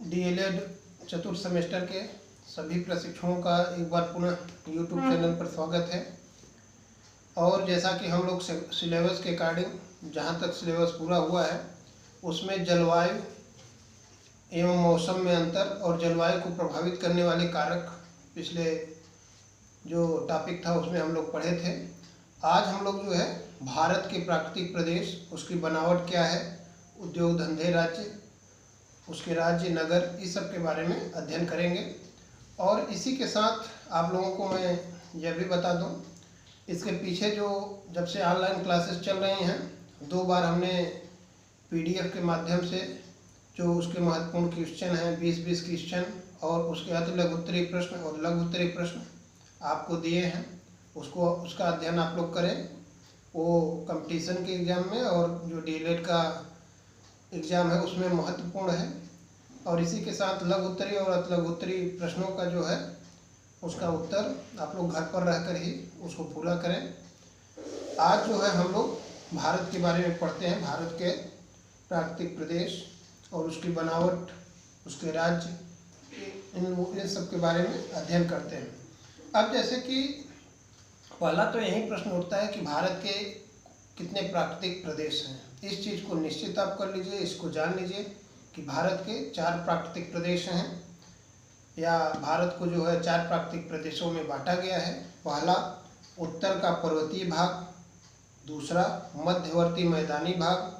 DElEd चतुर्थ semester के सभी प्रशिक्षुओं का एक बार पुनः यूट्यूब चैनल पर स्वागत है। और जैसा कि हम लोग सिलेबस के अकॉर्डिंग जहाँ तक सिलेबस पूरा हुआ है उसमें जलवायु एवं मौसम में अंतर और जलवायु को प्रभावित करने वाले कारक पिछले जो टॉपिक था उसमें हम लोग पढ़े थे। आज हम लोग जो है भारत के प्राकृतिक प्रदेश, उसकी बनावट क्या है, उद्योग धंधे, राज्य, उसके राज्य, नगर, इस सब के बारे में अध्ययन करेंगे। और इसी के साथ आप लोगों को मैं यह भी बता दूं, इसके पीछे जो जब से ऑनलाइन क्लासेस चल रही हैं 2 बार हमने पीडीएफ के माध्यम से जो उसके महत्वपूर्ण क्वेश्चन हैं 20-20 क्वेश्चन और उसके अति लघु उत्तरीय प्रश्न और लघु उत्तरीय प्रश्न आपको दिए हैं। उसका अध्ययन आप लोग करें। वो कंपटीशन के एग्ज़ाम में और जो डीएलएड का एग्ज़ाम है उसमें महत्वपूर्ण है। और इसी के साथ लघु उत्तरीय और अति लघु उत्तरीय प्रश्नों का जो है उसका उत्तर आप लोग घर पर रहकर ही उसको पूरा करें। आज जो है हम लोग भारत के बारे में पढ़ते हैं, भारत के प्राकृतिक प्रदेश और उसकी बनावट, उसके राज्य, इन सब के बारे में अध्ययन करते हैं। अब जैसे कि पहला तो यही प्रश्न उठता है कि भारत के कितने प्राकृतिक प्रदेश हैं। इस चीज़ को निश्चित आप कर लीजिए, इसको जान लीजिए कि भारत के 4 प्राकृतिक प्रदेश हैं, या भारत को जो है 4 प्राकृतिक प्रदेशों में बांटा गया है। पहला उत्तर का पर्वतीय भाग, दूसरा मध्यवर्ती मैदानी भाग,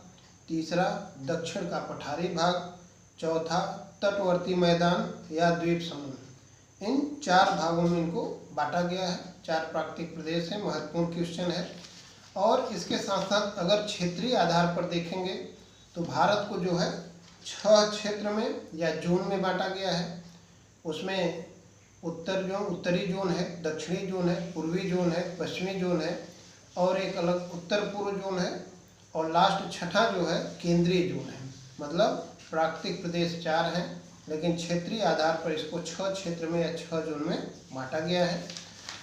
तीसरा दक्षिण का पठारी भाग, चौथा तटवर्ती मैदान या द्वीप समूह। इन 4 भागों में इनको बांटा गया है। 4 प्राकृतिक प्रदेश हैं, महत्वपूर्ण क्वेश्चन है। और इसके साथ साथ अगर क्षेत्रीय आधार पर देखेंगे तो भारत को जो है 6 क्षेत्र में या जोन में बांटा गया है। उसमें उत्तरी जोन है, दक्षिणी जोन है, पूर्वी जोन है, पश्चिमी जोन है और एक अलग उत्तर पूर्व जोन है। और लास्ट छठा जो है केंद्रीय जोन है। मतलब प्राकृतिक प्रदेश 4 हैं, लेकिन क्षेत्रीय आधार पर इसको 6 क्षेत्र में या 6 जोन में बांटा गया है।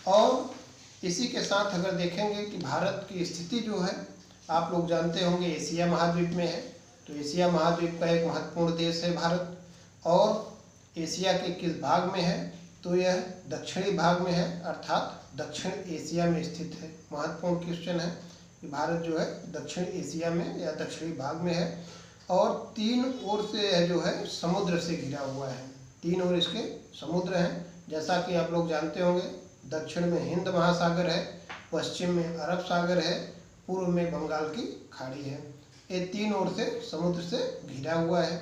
और इसी के साथ अगर देखेंगे कि भारत की स्थिति जो है, आप लोग जानते होंगे एशिया महाद्वीप में है। तो एशिया महाद्वीप का एक महत्वपूर्ण देश है भारत। और एशिया के किस भाग में है, तो यह दक्षिणी भाग में है, अर्थात दक्षिण एशिया में स्थित है। महत्वपूर्ण क्वेश्चन है कि भारत जो है दक्षिण एशिया में या दक्षिणी भाग में है। और 3 ओर से यह जो है समुद्र से घिरा हुआ है। 3 ओर इसके समुद्र हैं। जैसा कि आप लोग जानते होंगे, दक्षिण में हिंद महासागर है, पश्चिम में अरब सागर है, पूर्व में बंगाल की खाड़ी है। ये 3 ओर से समुद्र से घिरा हुआ है।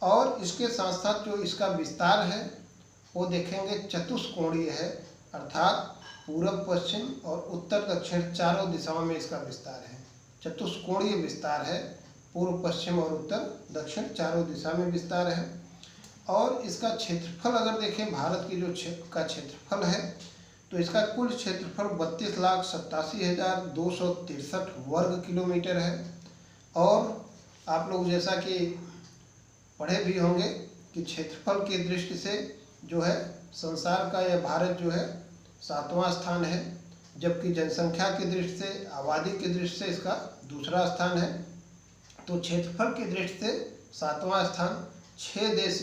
और इसके साथ साथ जो इसका विस्तार है वो देखेंगे चतुष्कोणीय है, अर्थात पूर्व, पश्चिम और उत्तर दक्षिण चारों दिशाओं में इसका विस्तार है। चतुष्कोणीय विस्तार है, पूर्व, पश्चिम और उत्तर दक्षिण चारों दिशा में विस्तार है। और इसका क्षेत्रफल अगर देखें, भारत की जो क्षेत्रफल है तो इसका कुल क्षेत्रफल 32,87,263 वर्ग किलोमीटर है। और आप लोग जैसा कि पढ़े भी होंगे कि क्षेत्रफल की दृष्टि से जो है संसार का यह भारत जो है 7वां स्थान है, जबकि जनसंख्या की दृष्टि से, आबादी की दृष्टि से इसका दूसरा स्थान है। तो क्षेत्रफल की दृष्टि से 7वां स्थान। 6 देश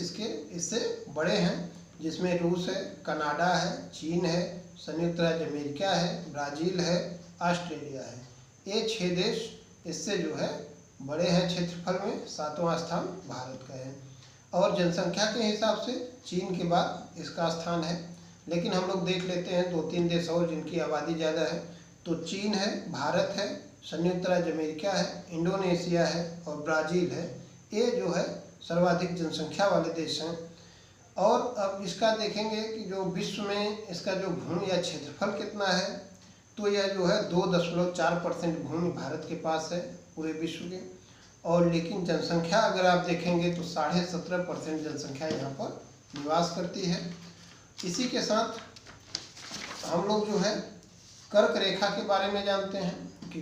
इससे बड़े हैं, जिसमें रूस है, कनाडा है, चीन है, संयुक्त राज्य अमेरिका है, ब्राज़ील है, ऑस्ट्रेलिया है। ये 6 देश इससे जो है बड़े हैं क्षेत्रफल में। 7वां स्थान भारत का है। और जनसंख्या के हिसाब से चीन के बाद इसका स्थान है। लेकिन हम लोग देख लेते हैं 2-3 देश और जिनकी आबादी ज़्यादा है। तो चीन है, भारत है, संयुक्त राज्य अमेरिका है, इंडोनेशिया है और ब्राज़ील है। ये जो है सर्वाधिक जनसंख्या वाले देश हैं। और अब इसका देखेंगे कि जो विश्व में इसका जो भूमि या क्षेत्रफल कितना है, तो यह जो है 2.4% भूमि भारत के पास है पूरे विश्व के। और लेकिन जनसंख्या अगर आप देखेंगे तो 17.5% जनसंख्या यहाँ पर निवास करती है। इसी के साथ हम लोग जो है कर्क रेखा के बारे में जानते हैं कि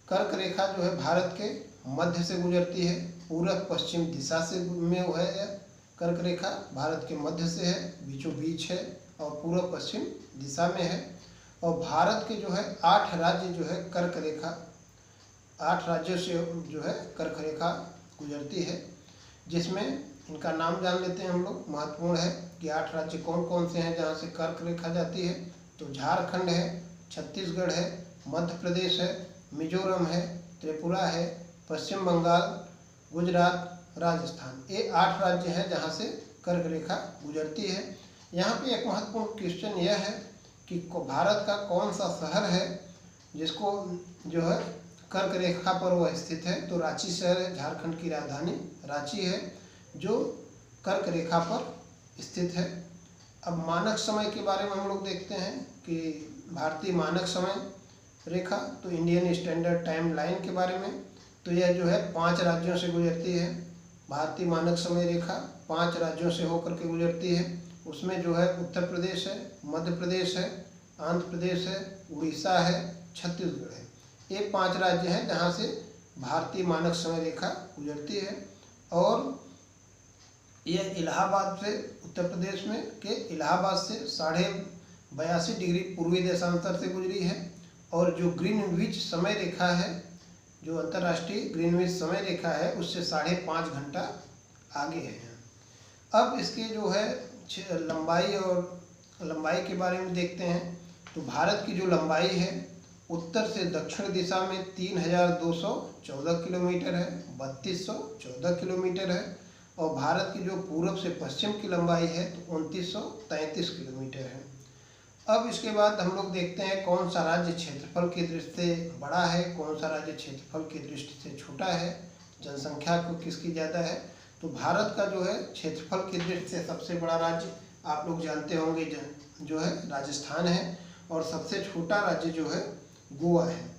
कर्क रेखा जो है भारत के मध्य से गुजरती है, पूर्व पश्चिम दिशा से में वो है। कर्क रेखा भारत के मध्य से है, बीचों बीच है और पूर्व पश्चिम दिशा में है। और भारत के जो है 8 राज्य जो है कर्क रेखा, 8 राज्यों से जो है कर्क रेखा गुजरती है, जिसमें इनका नाम जान लेते हैं हम लोग। महत्वपूर्ण है कि 8 राज्य कौन कौन से हैं जहाँ से कर्क रेखा जाती है। तो झारखंड है, छत्तीसगढ़ है, मध्य प्रदेश है, मिजोरम है, त्रिपुरा है, पश्चिम बंगाल, गुजरात, राजस्थान। ये 8 राज्य हैं जहाँ से कर्क रेखा गुजरती है। यहाँ पे एक महत्वपूर्ण क्वेश्चन यह है कि भारत का कौन सा शहर है जिसको जो है कर्क रेखा पर वह स्थित है। तो रांची शहर है, झारखंड की राजधानी रांची है जो कर्क रेखा पर स्थित है। अब मानक समय के बारे में हम लोग देखते हैं कि भारतीय मानक समय रेखा, तो इंडियन स्टैंडर्ड टाइम लाइन के बारे में, तो यह जो है 5 राज्यों से गुजरती है। भारतीय मानक समय रेखा 5 राज्यों से होकर के गुजरती है। उसमें जो है उत्तर प्रदेश है, मध्य प्रदेश है, आंध्र प्रदेश है, उड़ीसा है, छत्तीसगढ़ है। ये 5 राज्य हैं जहाँ से भारतीय मानक समय रेखा गुजरती है। और यह इलाहाबाद से, उत्तर प्रदेश में के इलाहाबाद से 82.5 डिग्री पूर्वी देशांतर से गुजरी है। और जो ग्रीनविच समय रेखा है, जो अंतर्राष्ट्रीय ग्रीनविच समय रेखा है, उससे 5.5 घंटा आगे है। अब इसके जो है लंबाई और लंबाई के बारे में देखते हैं। तो भारत की जो लंबाई है उत्तर से दक्षिण दिशा में 3214 किलोमीटर है, 3214 किलोमीटर है। और भारत की जो पूर्व से पश्चिम की लंबाई है तो 2933 किलोमीटर है। अब इसके बाद हम लोग देखते हैं कौन सा राज्य क्षेत्रफल की दृष्टि से बड़ा है, कौन सा राज्य क्षेत्रफल की दृष्टि से छोटा है, जनसंख्या को किसकी ज़्यादा है। तो भारत का जो है क्षेत्रफल की दृष्टि से सबसे बड़ा राज्य आप लोग जानते होंगे जो है राजस्थान है। और सबसे छोटा राज्य जो है गोवा है।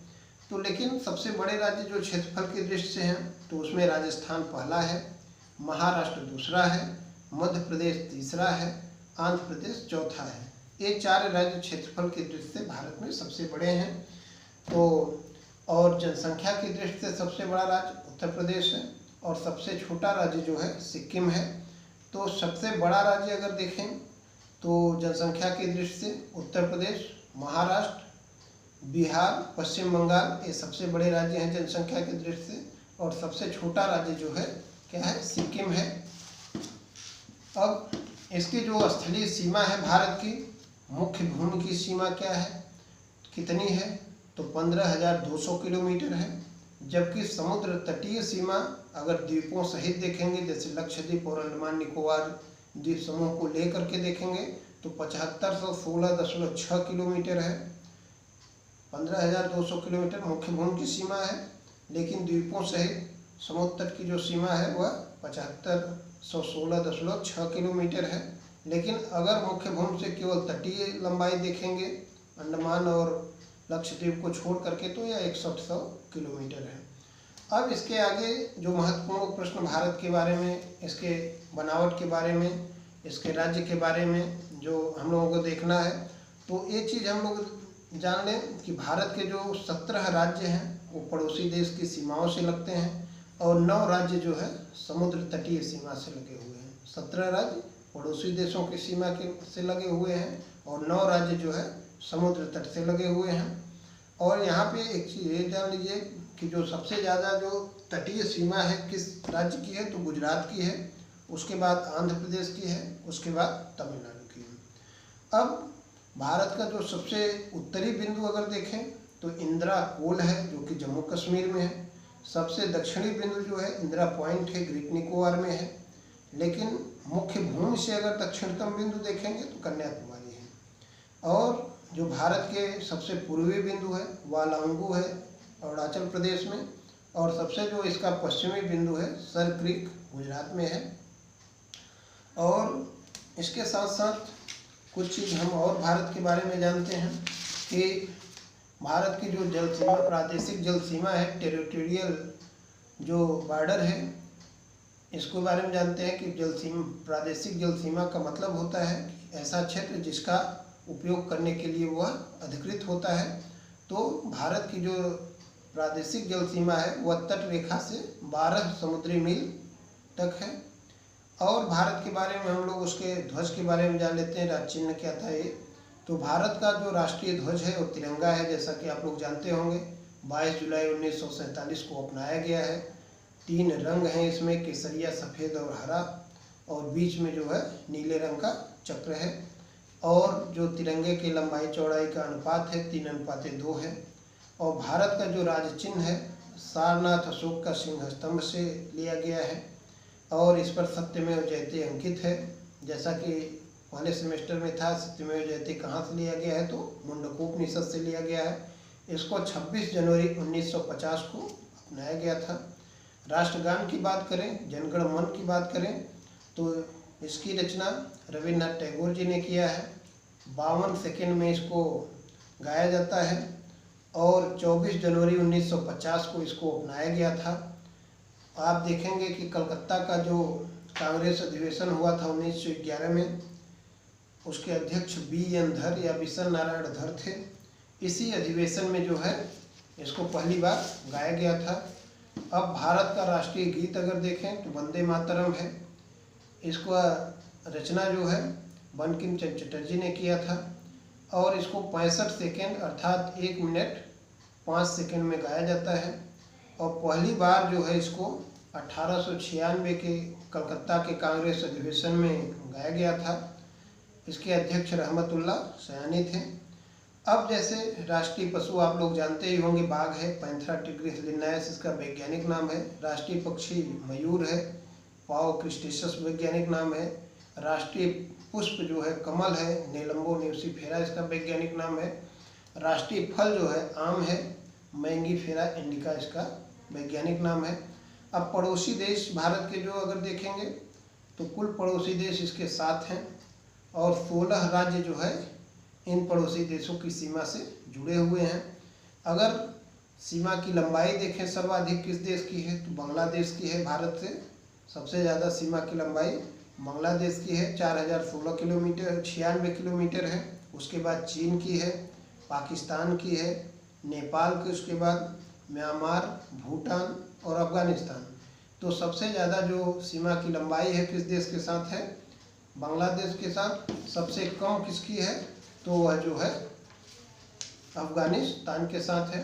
तो लेकिन सबसे बड़े राज्य जो क्षेत्रफल की दृष्टि से हैं तो उसमें राजस्थान पहला है, महाराष्ट्र दूसरा है, मध्य प्रदेश तीसरा है, आंध्र प्रदेश चौथा है। ये 4 राज्य क्षेत्रफल की दृष्टि से भारत में सबसे बड़े हैं। तो और जनसंख्या की दृष्टि से सबसे बड़ा राज्य उत्तर प्रदेश है और सबसे छोटा राज्य जो है सिक्किम है। तो सबसे बड़ा राज्य अगर देखें तो जनसंख्या की दृष्टि से उत्तर प्रदेश, महाराष्ट्र, बिहार, पश्चिम बंगाल ये सबसे बड़े राज्य हैं जनसंख्या की दृष्टि से। और सबसे छोटा राज्य जो है क्या है, सिक्किम है। अब इसकी जो स्थलीय सीमा है भारत की, मुख्य भूमि की सीमा क्या है, कितनी है, तो 15,200 किलोमीटर है। जबकि समुद्र तटीय सीमा अगर द्वीपों सहित देखेंगे, जैसे लक्षद्वीप और अंडमान निकोबार द्वीप समूह को लेकर के देखेंगे, तो 7516.6 किलोमीटर है। 15,200 किलोमीटर मुख्य भूमि की सीमा है, लेकिन द्वीपों सहित समुद्र तट की जो सीमा है वह 7516.6 किलोमीटर है। लेकिन अगर मुख्य भूमि से केवल तटीय लंबाई देखेंगे, अंडमान और लक्षद्वीप को छोड़ करके, तो यह 6100 किलोमीटर है। अब इसके आगे जो महत्वपूर्ण प्रश्न भारत के बारे में, इसके बनावट के बारे में, इसके राज्य के बारे में जो हम लोगों को देखना है, तो ये चीज़ हम लोग जान लें कि भारत के जो 17 राज्य हैं वो पड़ोसी देश की सीमाओं से लगते हैं और 9 राज्य जो है समुद्र तटीय सीमा से लगे हुए हैं। 17 राज्य पड़ोसी देशों की सीमा के से लगे हुए हैं और 9 राज्य जो है समुद्र तट से लगे हुए हैं। और यहाँ पे एक चीज़ ये जान लीजिए कि जो सबसे ज़्यादा जो तटीय सीमा है किस राज्य की है, तो गुजरात की है, उसके बाद आंध्र प्रदेश की है, उसके बाद तमिलनाडु की है। अब भारत का जो सबसे उत्तरी बिंदु अगर देखें तो इंदिरा कोल है जो कि जम्मू कश्मीर में है। सबसे दक्षिणी बिंदु जो है इंदिरा पॉइंट है, ग्रेट निकोबार में है। लेकिन मुख्य भूमि से अगर दक्षिणतम बिंदु देखेंगे तो कन्याकुमारी है। और जो भारत के सबसे पूर्वी बिंदु है वालांगू है अरुणाचल प्रदेश में। और सबसे जो इसका पश्चिमी बिंदु है सर क्रीक गुजरात में है। और इसके साथ साथ कुछ चीज़ हम और भारत के बारे में जानते हैं कि भारत की जो जल सीमा, प्रादेशिक जल सीमा है, टेरिटोरियल जो बॉर्डर है, इसके बारे में जानते हैं कि जल सीमा, प्रादेशिक जल सीमा का मतलब होता है ऐसा क्षेत्र जिसका उपयोग करने के लिए वह अधिकृत होता है। तो भारत की जो प्रादेशिक जल सीमा है वह तट रेखा से 12 समुद्री मील तक है। और भारत के बारे में हम लोग उसके ध्वज के बारे में जान लेते हैं, राज्य चिन्ह क्या था ये। तो भारत का जो राष्ट्रीय ध्वज है वो तिरंगा है, जैसा कि आप लोग जानते होंगे। 22 जुलाई 1947 को अपनाया गया है। 3 रंग हैं इसमें, केसरिया, सफ़ेद और हरा। और बीच में जो है नीले रंग का चक्र है। और जो तिरंगे की लंबाई चौड़ाई का अनुपात है 3:2 है। और भारत का जो राज्य चिन्ह है सारनाथ अशोक का सिंह स्तंभ से लिया गया है। और इस पर सत्यमेव जयते अंकित है। जैसा कि पहले सेमेस्टर में था, सत्यमेव जयते कहाँ से लिया गया है, तो मुंडकोपनिषद से लिया गया है। इसको 26 जनवरी 1950 को अपनाया गया था। राष्ट्रगान की बात करें, जनगण मन की बात करें, तो इसकी रचना रविन्द्रनाथ टैगोर जी ने किया है। 52 सेकंड में इसको गाया जाता है और 24 जनवरी 1950 को इसको अपनाया गया था। आप देखेंगे कि कलकत्ता का जो कांग्रेस अधिवेशन हुआ था 1911 में, उसके अध्यक्ष BN धर या बिशन नारायण धर थे। इसी अधिवेशन में जो है इसको पहली बार गाया गया था। अब भारत का राष्ट्रीय गीत अगर देखें तो वंदे मातरम है। इसका रचना जो है बंकिम चंद्र चटर्जी ने किया था और इसको 65 सेकेंड अर्थात 1 मिनट 5 सेकेंड में गाया जाता है। और पहली बार जो है इसको 1896 के कलकत्ता के कांग्रेस अधिवेशन में गाया गया था। इसके अध्यक्ष रहमतुल्लाह सयानी थे। अब जैसे राष्ट्रीय पशु आप लोग जानते ही होंगे, बाघ है, पैंथेरा टिग्रिस लिन्नायस इसका वैज्ञानिक नाम है। राष्ट्रीय पक्षी मयूर है, पाओ क्रिस्टेसस वैज्ञानिक नाम है। राष्ट्रीय पुष्प जो है कमल है, नेलम्बो न्यूसीफेरा इसका वैज्ञानिक नाम है। राष्ट्रीय फल जो है आम है, मैंगीफेरा इंडिका इसका वैज्ञानिक नाम है। अब पड़ोसी देश भारत के जो अगर देखेंगे तो कुल पड़ोसी देश इसके 7 हैं और 16 राज्य जो है इन पड़ोसी देशों की सीमा से जुड़े हुए हैं। अगर सीमा की लंबाई देखें सर्वाधिक किस देश की है, तो बांग्लादेश की है। भारत से सबसे ज़्यादा सीमा की लंबाई बांग्लादेश की है, 4016 किलोमीटर 96 किलोमीटर है। उसके बाद चीन की है, पाकिस्तान की है, नेपाल की, उसके बाद म्यांमार, भूटान और अफगानिस्तान। तो सबसे ज़्यादा जो सीमा की लंबाई है किस देश के साथ है, बांग्लादेश के साथ। सबसे कम किसकी है, तो वह जो है अफगानिस्तान के साथ है।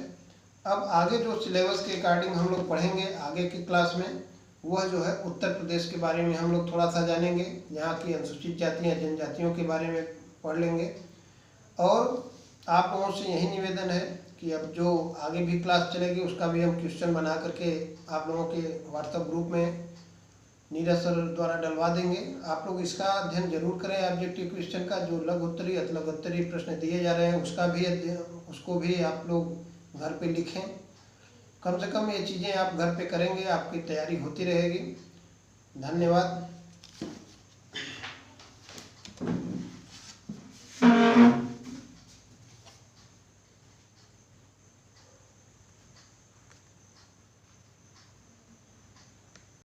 अब आगे जो सिलेबस के अकॉर्डिंग हम लोग पढ़ेंगे आगे की क्लास में, वह जो है उत्तर प्रदेश के बारे में हम लोग थोड़ा सा जानेंगे। यहाँ की अनुसूचित जातियाँ जनजातियों के बारे में पढ़ लेंगे। और आप लोगों से यही निवेदन है कि अब जो आगे भी क्लास चलेगी उसका भी हम क्वेश्चन बना करके आप लोगों के व्हाट्सएप ग्रुप में नीरज सर द्वारा डलवा देंगे। आप लोग इसका अध्ययन जरूर करें। ऑब्जेक्टिव क्वेश्चन का जो लघुत्तरी अतिलघुत्तरी प्रश्न दिए जा रहे हैं उसको भी आप लोग घर पे लिखें। कम से कम ये चीज़ें आप घर पे करेंगे, आपकी तैयारी होती रहेगी। धन्यवाद।